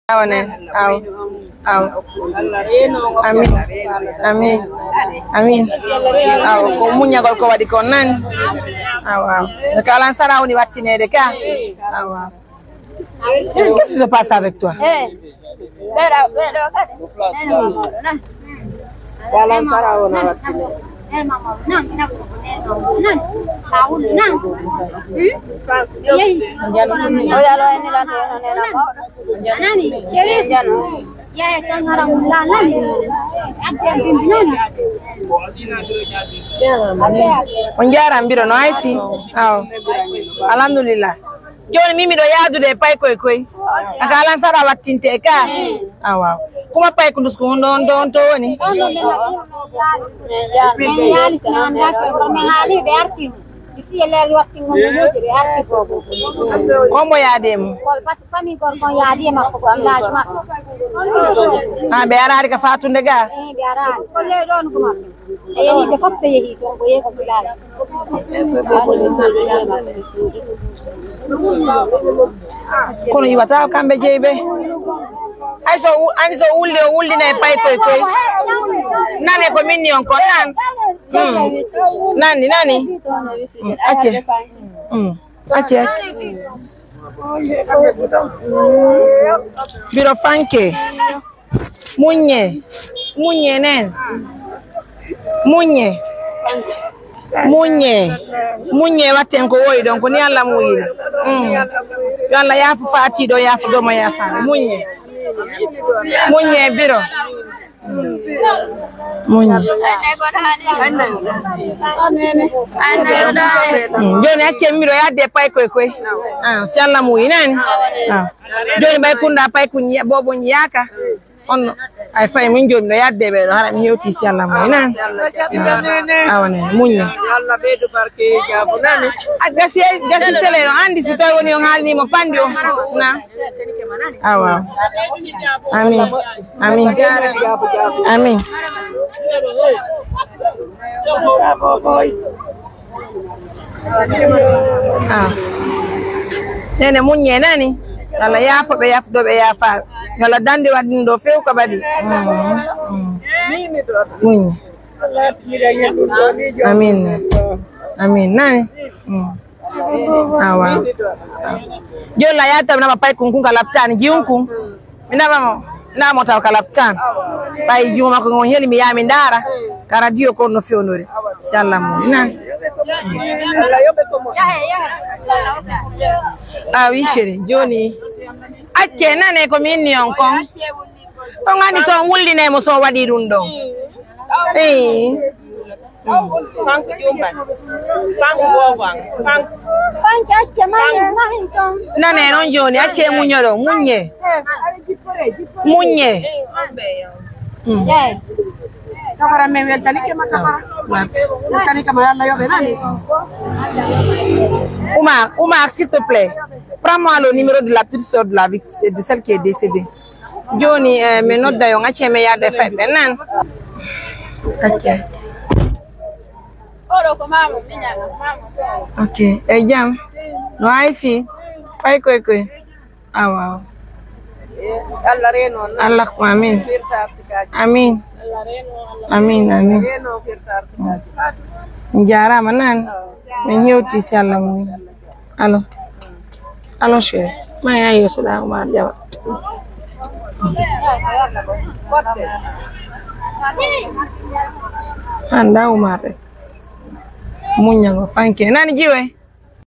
Awane, amin, amin, amin. Ko munyagol ko wadi ko nani. Kala sara woni wattinede ka. Qu'est-ce qui se passe avec toi? On jara mbiro no aisi alhamdulillah joni mimi do yadude pay koy akala sara wattinte ka kuma pay ko ndusku don to woni isi ele watti ngono jere arti bobo komo yadem wal pat fami gor ko yadi makko ko amlaj makko be arari ka fatunde ga be arari ko le don ko makko yeni be fopte yehi to ko ye ko filal kono yiwata kambe jeybe ay so wulli na pay koy nane ko minni on ko nani Ache. Biro fanke. Munye nen. Munye watenko woy donc ni alla muyina. Yalla yafu fati do yafu do ma yafa. Munye biro. Joni acce miro yadde pay koy si alla muyina ni joni bay kunda pay kunya bobo nyaka on ay fay min joni no yadde be hara mi hewti si alla muyina awane munya yalla beedo barke jabu nane gasi tele no andi si taw woni on halni mo pandi o na amin nene munye nani yalla yafo be yafdo be yafa yalla dande wadin do few ko badi munye amin nani jola yata na pay kun kala laptan jiunkun minaba na mota kala laptan pay juma ko ngon heli mi yami ndara kara dio ko no fionore inshallah mo nani oui chérie joni acce nane ko minni on kon on ngani so wulline mo so wadi dum do Frank Jumban. Frank Wawang. Frank acce mahin ton. Nane non joni acce munyoro munye. Kamara me weltani ke makamara. Weltani kama yalla yobe nani. Oumar, s'il te plaît, prends-moi le numéro de la petite sœur de la victime, de celle qui est décédée. Johnny, me note d'ailleurs, on a chez Meya de fait, non? Ok. Ok, et jam. No aifi. Pai koi. Wow. Allah reno. Allah amin. Amin. Njara manan. Men yewti si Allah mu. Allo chérie. Ma ya yo sada Umar jawa. Anda Umar. Munya ngo fanke. Nani jiwe?